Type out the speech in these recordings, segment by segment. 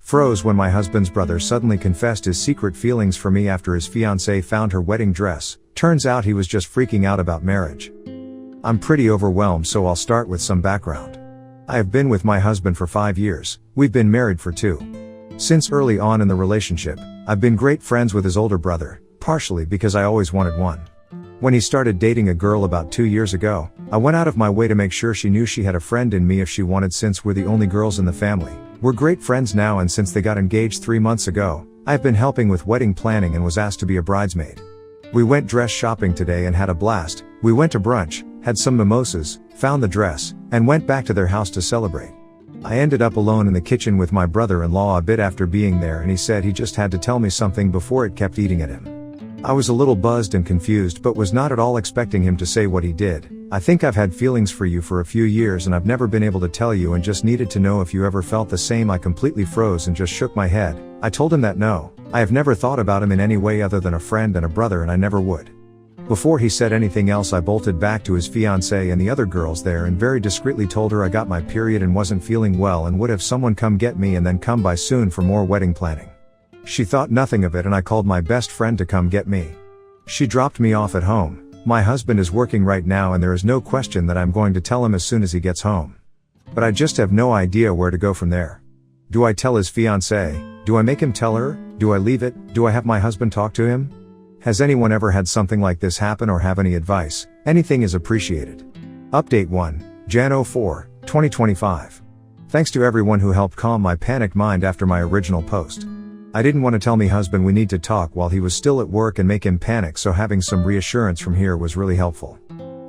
Froze when my husband's brother suddenly confessed his secret feelings for me after his fiancée found her wedding dress. Turns out he was just freaking out about marriage. I'm pretty overwhelmed, so I'll start with some background. I have been with my husband for 5 years. We've been married for 2. Since early on in the relationship, I've been great friends with his older brother, partially because I always wanted one. When he started dating a girl about 2 years ago, I went out of my way to make sure she knew she had a friend in me if she wanted, since we're the only girls in the family. We're great friends now, and since they got engaged 3 months ago, I've been helping with wedding planning and was asked to be a bridesmaid. We went dress shopping today and had a blast. We went to brunch, had some mimosas, found the dress, and went back to their house to celebrate. I ended up alone in the kitchen with my brother-in-law a bit after being there, and he said he just had to tell me something before it kept eating at him. I was a little buzzed and confused, but was not at all expecting him to say what he did. I think I've had feelings for you for a few years and I've never been able to tell you, and just needed to know if you ever felt the same. I completely froze and just shook my head. I told him that no, I have never thought about him in any way other than a friend and a brother, and I never would. Before he said anything else, I bolted back to his fiancée and the other girls there and very discreetly told her I got my period and wasn't feeling well and would have someone come get me and then come by soon for more wedding planning. She thought nothing of it, and I called my best friend to come get me. She dropped me off at home. My husband is working right now, and there is no question that I'm going to tell him as soon as he gets home. But I just have no idea where to go from there. Do I tell his fiancée? Do I make him tell her? Do I leave it? Do I have my husband talk to him? Has anyone ever had something like this happen or have any advice? Anything is appreciated. Update 1, Jan 04, 2025. Thanks to everyone who helped calm my panicked mind after my original post. I didn't want to tell me husband we need to talk while he was still at work and make him panic, so having some reassurance from here was really helpful.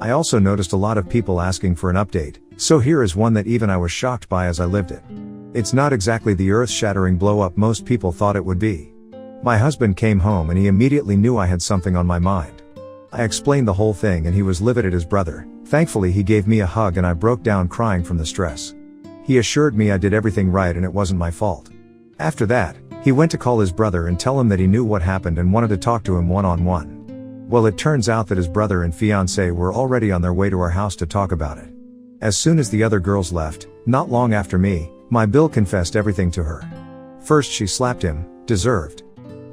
I also noticed a lot of people asking for an update, so here is one that even I was shocked by as I lived it. It's not exactly the earth-shattering blow-up most people thought it would be. My husband came home and he immediately knew I had something on my mind. I explained the whole thing and he was livid at his brother. Thankfully he gave me a hug and I broke down crying from the stress. He assured me I did everything right and it wasn't my fault. After that, he went to call his brother and tell him that he knew what happened and wanted to talk to him one-on-one. Well, it turns out that his brother and fiancé were already on their way to our house to talk about it. As soon as the other girls left, not long after me, my Bill confessed everything to her. First she slapped him, deserved.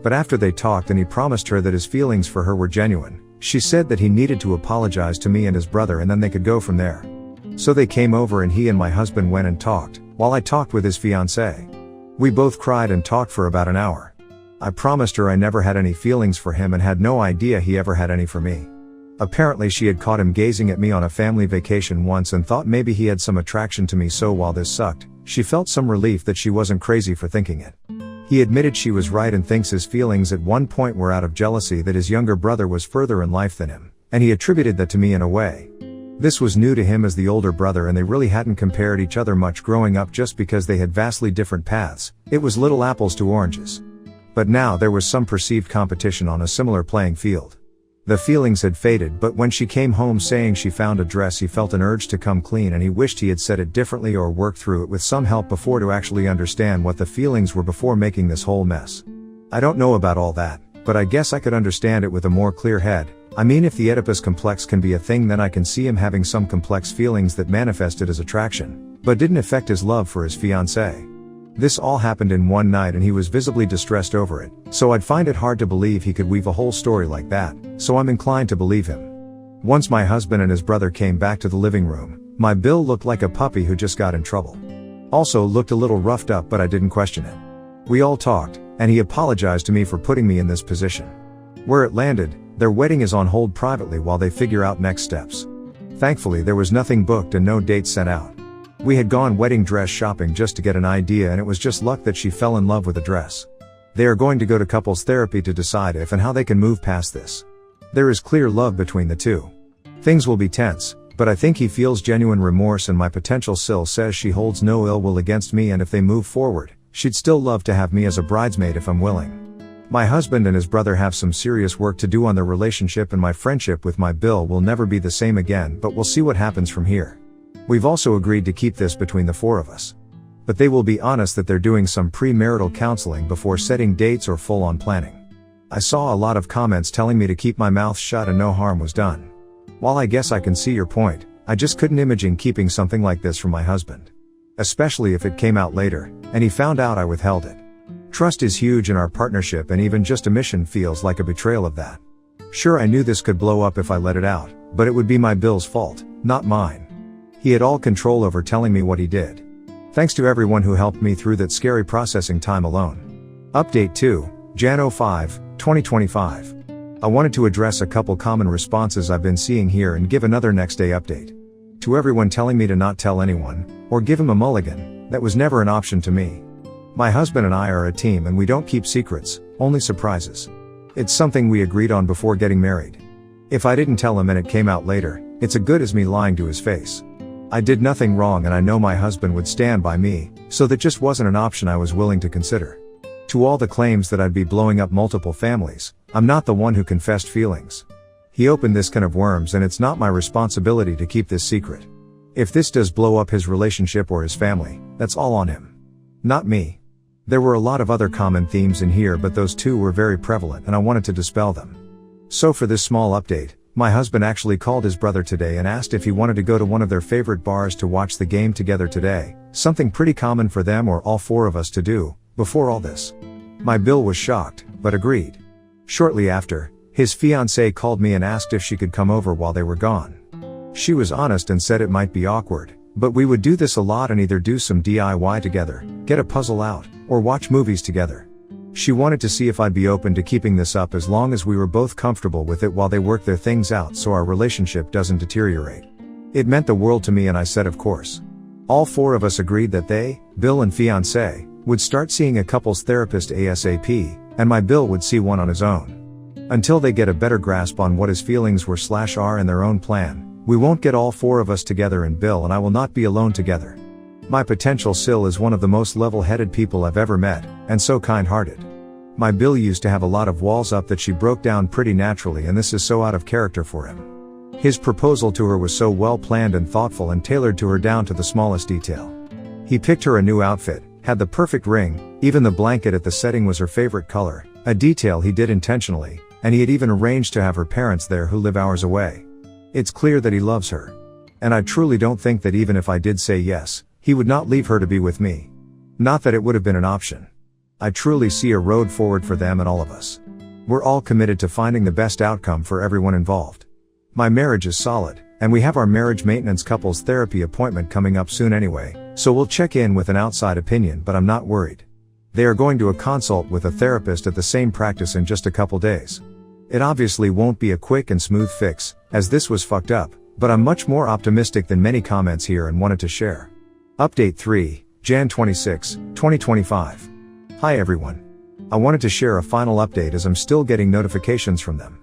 But after they talked and he promised her that his feelings for her were genuine, she said that he needed to apologize to me and his brother and then they could go from there. So they came over and he and my husband went and talked, while I talked with his fiancée. We both cried and talked for about an hour. I promised her I never had any feelings for him and had no idea he ever had any for me. Apparently she had caught him gazing at me on a family vacation once and thought maybe he had some attraction to me, so while this sucked, she felt some relief that she wasn't crazy for thinking it. He admitted she was right and thinks his feelings at one point were out of jealousy that his younger brother was further in life than him, and he attributed that to me in a way. This was new to him as the older brother, and they really hadn't compared each other much growing up just because they had vastly different paths. It was little apples to oranges. But now there was some perceived competition on a similar playing field. The feelings had faded, but when she came home saying she found a dress, he felt an urge to come clean and he wished he had said it differently or worked through it with some help before to actually understand what the feelings were before making this whole mess. I don't know about all that, but I guess I could understand it with a more clear head. I mean, if the Oedipus complex can be a thing, then I can see him having some complex feelings that manifested as attraction, but didn't affect his love for his fiancée. This all happened in one night and he was visibly distressed over it, so I'd find it hard to believe he could weave a whole story like that, so I'm inclined to believe him. Once my husband and his brother came back to the living room, my Bill looked like a puppy who just got in trouble. Also looked a little roughed up, but I didn't question it. We all talked, and he apologized to me for putting me in this position. Where it landed, their wedding is on hold privately while they figure out next steps. Thankfully there was nothing booked and no dates sent out. We had gone wedding dress shopping just to get an idea, and it was just luck that she fell in love with a dress. They are going to go to couples therapy to decide if and how they can move past this. There is clear love between the two. Things will be tense, but I think he feels genuine remorse, and my potential Sil says she holds no ill will against me, and if they move forward, she'd still love to have me as a bridesmaid if I'm willing. My husband and his brother have some serious work to do on their relationship, and my friendship with my Bill will never be the same again, but we'll see what happens from here. We've also agreed to keep this between the four of us. But they will be honest that they're doing some premarital counseling before setting dates or full-on planning. I saw a lot of comments telling me to keep my mouth shut and no harm was done. While I guess I can see your point, I just couldn't imagine keeping something like this from my husband. Especially if it came out later, and he found out I withheld it. Trust is huge in our partnership, and even just omission feels like a betrayal of that. Sure, I knew this could blow up if I let it out, but it would be my Bill's fault, not mine. He had all control over telling me what he did. Thanks to everyone who helped me through that scary processing time alone. Update 2, Jan 05, 2025. I wanted to address a couple common responses I've been seeing here and give another next day update. To everyone telling me to not tell anyone, or give him a mulligan, that was never an option to me. My husband and I are a team and we don't keep secrets, only surprises. It's something we agreed on before getting married. If I didn't tell him and it came out later, it's as good as me lying to his face. I did nothing wrong and I know my husband would stand by me, so that just wasn't an option I was willing to consider. To all the claims that I'd be blowing up multiple families, I'm not the one who confessed feelings. He opened this can of worms and it's not my responsibility to keep this secret. If this does blow up his relationship or his family, that's all on him. Not me. There were a lot of other common themes in here, but those two were very prevalent and I wanted to dispel them. So for this small update, my husband actually called his brother today and asked if he wanted to go to one of their favorite bars to watch the game together today, something pretty common for them or all four of us to do, before all this. My Bill was shocked, but agreed. Shortly after, his fiancée called me and asked if she could come over while they were gone. She was honest and said it might be awkward, but we would do this a lot and either do some DIY together, get a puzzle out, or watch movies together. She wanted to see if I'd be open to keeping this up as long as we were both comfortable with it while they work their things out so our relationship doesn't deteriorate. It meant the world to me and I said of course. All four of us agreed that they, Bill and fiancée, would start seeing a couples therapist ASAP, and my Bill would see one on his own. Until they get a better grasp on what his feelings were/are and their own plan, we won't get all four of us together, and Bill and I will not be alone together. My potential Sil is one of the most level-headed people I've ever met, and so kind-hearted. My Bill used to have a lot of walls up that she broke down pretty naturally, and this is so out of character for him. His proposal to her was so well planned and thoughtful and tailored to her down to the smallest detail. He picked her a new outfit, had the perfect ring, even the blanket at the setting was her favorite color, a detail he did intentionally, and he had even arranged to have her parents there who live hours away. It's clear that he loves her. And I truly don't think that even if I did say yes, he would not leave her to be with me. Not that it would have been an option. I truly see a road forward for them and all of us. We're all committed to finding the best outcome for everyone involved. My marriage is solid, and we have our marriage maintenance couples therapy appointment coming up soon anyway, so we'll check in with an outside opinion, but I'm not worried. They are going to a consult with a therapist at the same practice in just a couple days. It obviously won't be a quick and smooth fix, as this was fucked up, but I'm much more optimistic than many comments here and wanted to share. Update 3, Jan 26, 2025. Hi everyone. I wanted to share a final update as I'm still getting notifications from them.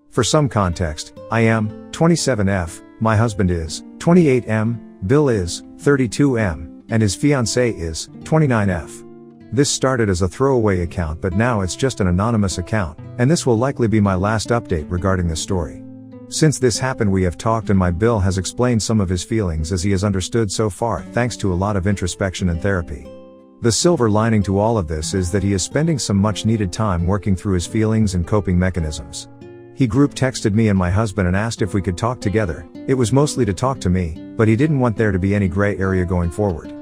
For some context, I am 27F, my husband is 28M, Bill is 32M, and his fiancée is 29F. This started as a throwaway account, but now it's just an anonymous account, and this will likely be my last update regarding this story. Since this happened we have talked and my Bill has explained some of his feelings as he has understood so far thanks to a lot of introspection and therapy. The silver lining to all of this is that he is spending some much needed time working through his feelings and coping mechanisms. He group texted me and my husband and asked if we could talk together. It was mostly to talk to me, but he didn't want there to be any gray area going forward.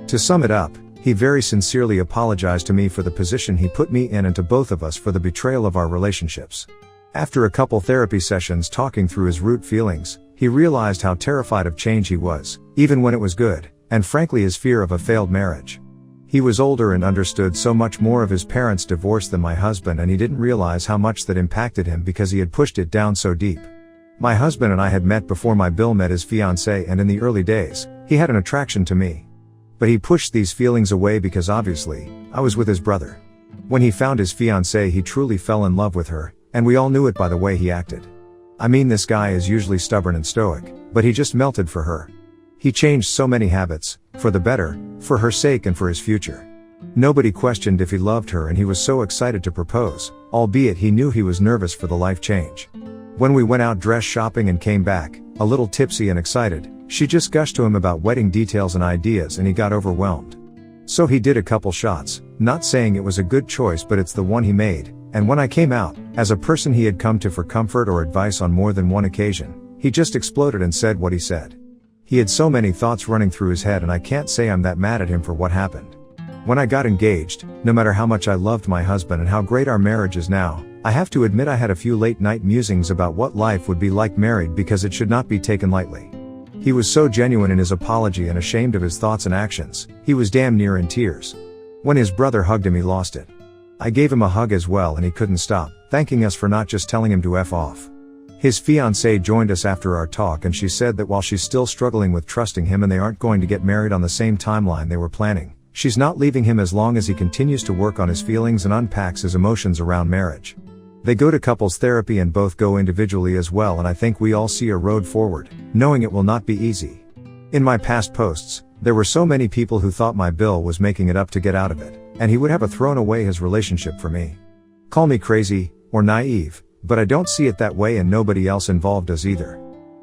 To sum it up, he very sincerely apologized to me for the position he put me in and to both of us for the betrayal of our relationships. After a couple therapy sessions talking through his root feelings, he realized how terrified of change he was, even when it was good, and frankly his fear of a failed marriage. He was older and understood so much more of his parents' divorce than my husband, and he didn't realize how much that impacted him because he had pushed it down so deep. My husband and I had met before my Bill met his fiancée, and in the early days, he had an attraction to me. But he pushed these feelings away because obviously, I was with his brother. When he found his fiancée he truly fell in love with her, and we all knew it by the way he acted. I mean, this guy is usually stubborn and stoic, but he just melted for her. He changed so many habits, for the better, for her sake and for his future. Nobody questioned if he loved her, and he was so excited to propose, albeit he knew he was nervous for the life change. When we went out dress shopping and came back, a little tipsy and excited, she just gushed to him about wedding details and ideas and he got overwhelmed. So he did a couple shots, not saying it was a good choice but it's the one he made, and when I came out, as a person he had come to for comfort or advice on more than one occasion, he just exploded and said what he said. He had so many thoughts running through his head, and I can't say I'm that mad at him for what happened. When I got engaged, no matter how much I loved my husband and how great our marriage is now, I have to admit I had a few late night musings about what life would be like married, because it should not be taken lightly. He was so genuine in his apology and ashamed of his thoughts and actions, he was damn near in tears. When his brother hugged him, he lost it. I gave him a hug as well, and he couldn't stop, thanking us for not just telling him to F off. His fiancée joined us after our talk, and she said that while she's still struggling with trusting him and they aren't going to get married on the same timeline they were planning, she's not leaving him as long as he continues to work on his feelings and unpacks his emotions around marriage. They go to couples therapy and both go individually as well, and I think we all see a road forward, knowing it will not be easy. In my past posts, there were so many people who thought my Bill was making it up to get out of it, and he would have thrown away his relationship for me. Call me crazy, or naive, but I don't see it that way, and nobody else involved does either.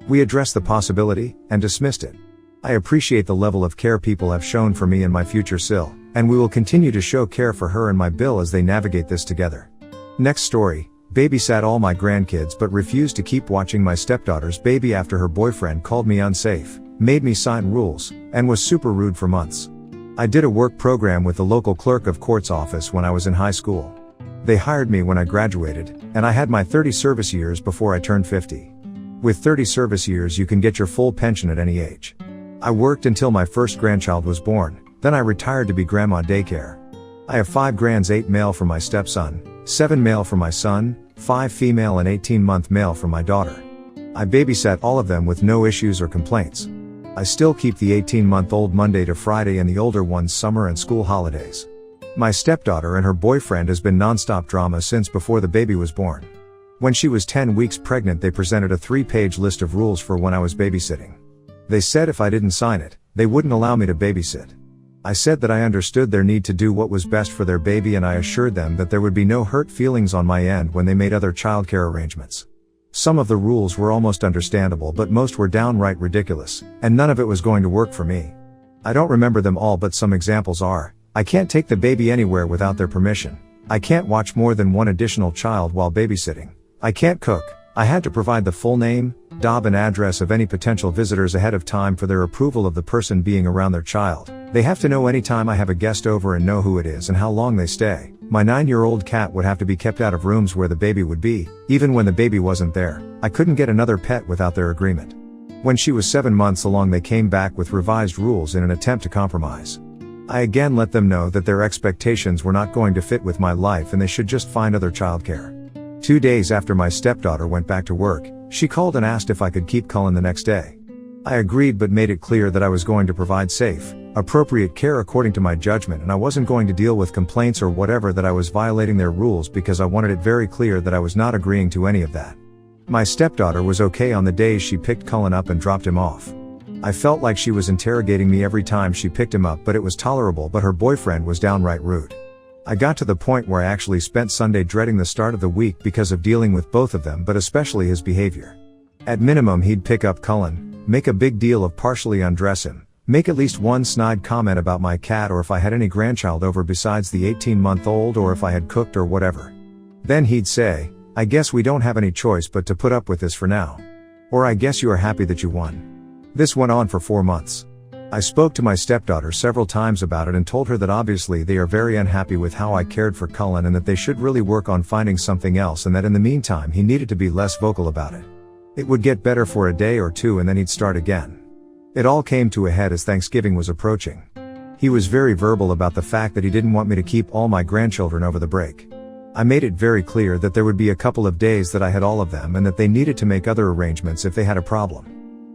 We addressed the possibility, and dismissed it. I appreciate the level of care people have shown for me and my future Sil, and we will continue to show care for her and my Bill as they navigate this together. Next story. Babysat all my grandkids but refused to keep watching my stepdaughter's baby after her boyfriend called me unsafe, made me sign rules, and was super rude for months. I did a work program with the local clerk of court's office when I was in high school. They hired me when I graduated, and I had my 30 service years before I turned 50. With 30 service years you can get your full pension at any age. I worked until my first grandchild was born, then I retired to be grandma daycare. I have 5 grands, 8 male from my stepson, 7 male from my son, 5 female and 18-month male from my daughter. I babysat all of them with no issues or complaints. I still keep the 18-month-old Monday to Friday and the older ones summer and school holidays. My stepdaughter and her boyfriend has been non-stop drama since before the baby was born. When she was 10 weeks pregnant, they presented a 3-page list of rules for when I was babysitting. They said if I didn't sign it, they wouldn't allow me to babysit. I said that I understood their need to do what was best for their baby, and I assured them that there would be no hurt feelings on my end when they made other childcare arrangements. Some of the rules were almost understandable, but most were downright ridiculous, and none of it was going to work for me. I don't remember them all, but some examples are: I can't take the baby anywhere without their permission. I can't watch more than one additional child while babysitting. I can't cook. I had to provide the full name, DOB and address of any potential visitors ahead of time for their approval of the person being around their child. They have to know anytime I have a guest over and know who it is and how long they stay. My 9-year-old cat would have to be kept out of rooms where the baby would be, even when the baby wasn't there. I couldn't get another pet without their agreement. When she was 7 months along, they came back with revised rules in an attempt to compromise. I again let them know that their expectations were not going to fit with my life and they should just find other childcare. 2 days after my stepdaughter went back to work, she called and asked if I could keep Cullen the next day. I agreed, but made it clear that I was going to provide safe, appropriate care according to my judgment, and I wasn't going to deal with complaints or whatever that I was violating their rules, because I wanted it very clear that I was not agreeing to any of that. My stepdaughter was okay on the days she picked Cullen up and dropped him off. I felt like she was interrogating me every time she picked him up, but it was tolerable, but her boyfriend was downright rude. I got to the point where I actually spent Sunday dreading the start of the week because of dealing with both of them, but especially his behavior. At minimum, he'd pick up Cullen, make a big deal of partially undress him, make at least one snide comment about my cat or if I had any grandchild over besides the 18-month-old, or if I had cooked or whatever. Then he'd say, "I guess we don't have any choice but to put up with this for now." Or, "I guess you are happy that you won." This went on for 4 months. I spoke to my stepdaughter several times about it and told her that obviously they are very unhappy with how I cared for Cullen and that they should really work on finding something else, and that in the meantime he needed to be less vocal about it. It would get better for a day or two and then he'd start again. It all came to a head as Thanksgiving was approaching. He was very verbal about the fact that he didn't want me to keep all my grandchildren over the break. I made it very clear that there would be a couple of days that I had all of them and that they needed to make other arrangements if they had a problem.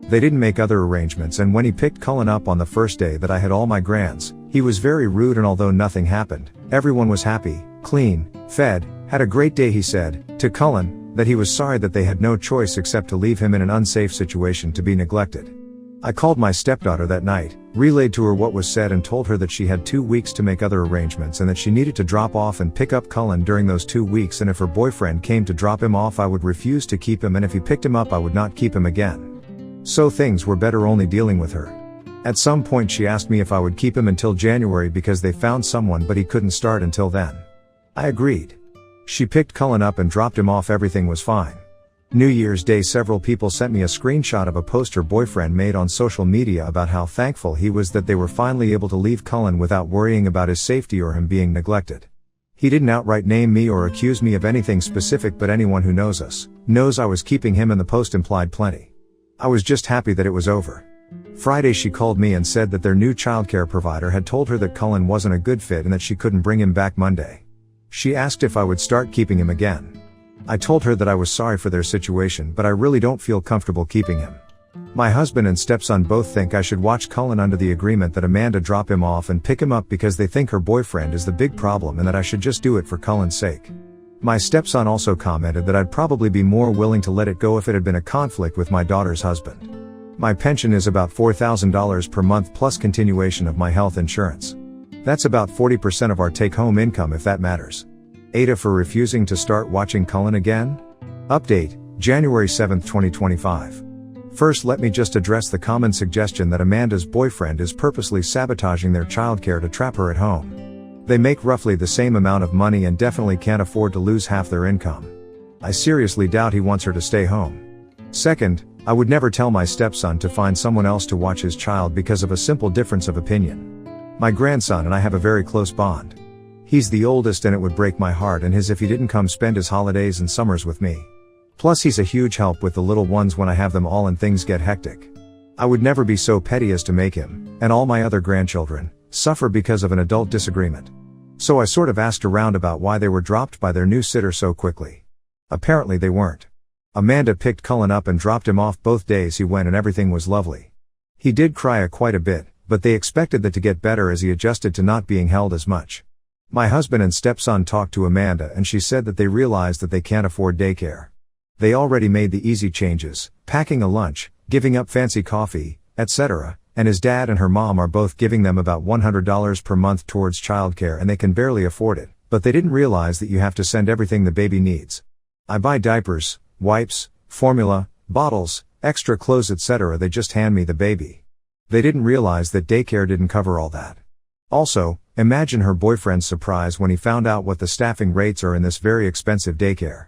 They didn't make other arrangements, and when he picked Cullen up on the first day that I had all my grands, he was very rude, and although nothing happened, everyone was happy, clean, fed, had a great day. He said to Cullen that he was sorry that they had no choice except to leave him in an unsafe situation to be neglected. I called my stepdaughter that night, relayed to her what was said, and told her that she had 2 weeks to make other arrangements and that she needed to drop off and pick up Cullen during those 2 weeks, and if her boyfriend came to drop him off I would refuse to keep him, and if he picked him up I would not keep him again. So things were better only dealing with her. At some point she asked me if I would keep him until January because they found someone, but he couldn't start until then. I agreed. She picked Cullen up and dropped him off. Everything was fine. New Year's Day, several people sent me a screenshot of a post her boyfriend made on social media about how thankful he was that they were finally able to leave Cullen without worrying about his safety or him being neglected. He didn't outright name me or accuse me of anything specific, but anyone who knows us knows I was keeping him, and the post implied plenty. I was just happy that it was over. Friday she called me and said that their new childcare provider had told her that Cullen wasn't a good fit and that she couldn't bring him back Monday. She asked if I would start keeping him again. I told her that I was sorry for their situation, but I really don't feel comfortable keeping him. My husband and stepson both think I should watch Cullen under the agreement that Amanda drop him off and pick him up because they think her boyfriend is the big problem and that I should just do it for Cullen's sake. My stepson also commented that I'd probably be more willing to let it go if it had been a conflict with my daughter's husband. My pension is about $4,000 per month plus continuation of my health insurance. That's about 40% of our take-home income, if that matters. Ada for refusing to start watching Cullen again? Update, January 7, 2025. First, let me just address the common suggestion that Amanda's boyfriend is purposely sabotaging their childcare to trap her at home. They make roughly the same amount of money and definitely can't afford to lose half their income. I seriously doubt he wants her to stay home. Second, I would never tell my stepson to find someone else to watch his child because of a simple difference of opinion. My grandson and I have a very close bond. He's the oldest and it would break my heart and his if he didn't come spend his holidays and summers with me. Plus he's a huge help with the little ones when I have them all and things get hectic. I would never be so petty as to make him, and all my other grandchildren, suffer because of an adult disagreement. So I sort of asked around about why they were dropped by their new sitter so quickly. Apparently they weren't. Amanda picked Cullen up and dropped him off both days he went and everything was lovely. He did cry quite a bit, but they expected that to get better as he adjusted to not being held as much. My husband and stepson talked to Amanda and she said that they realized that they can't afford daycare. They already made the easy changes, packing a lunch, giving up fancy coffee, etc., and his dad and her mom are both giving them about $100 per month towards childcare and they can barely afford it, but they didn't realize that you have to send everything the baby needs. I buy diapers, wipes, formula, bottles, extra clothes, etc. They just hand me the baby. They didn't realize that daycare didn't cover all that. Also, imagine her boyfriend's surprise when he found out what the staffing rates are in this very expensive daycare.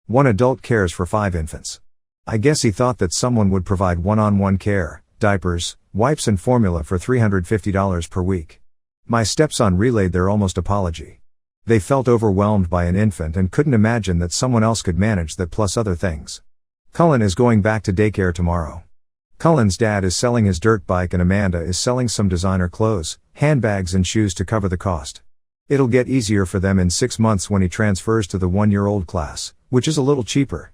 One adult cares for 5 infants. I guess he thought that someone would provide one-on-one care, diapers, wipes and formula for $350 per week. My stepson relayed their almost apology. They felt overwhelmed by an infant and couldn't imagine that someone else could manage that plus other things. Cullen is going back to daycare tomorrow. Cullen's dad is selling his dirt bike and Amanda is selling some designer clothes, handbags and shoes to cover the cost. It'll get easier for them in 6 months when he transfers to the 1-year-old class, which is a little cheaper.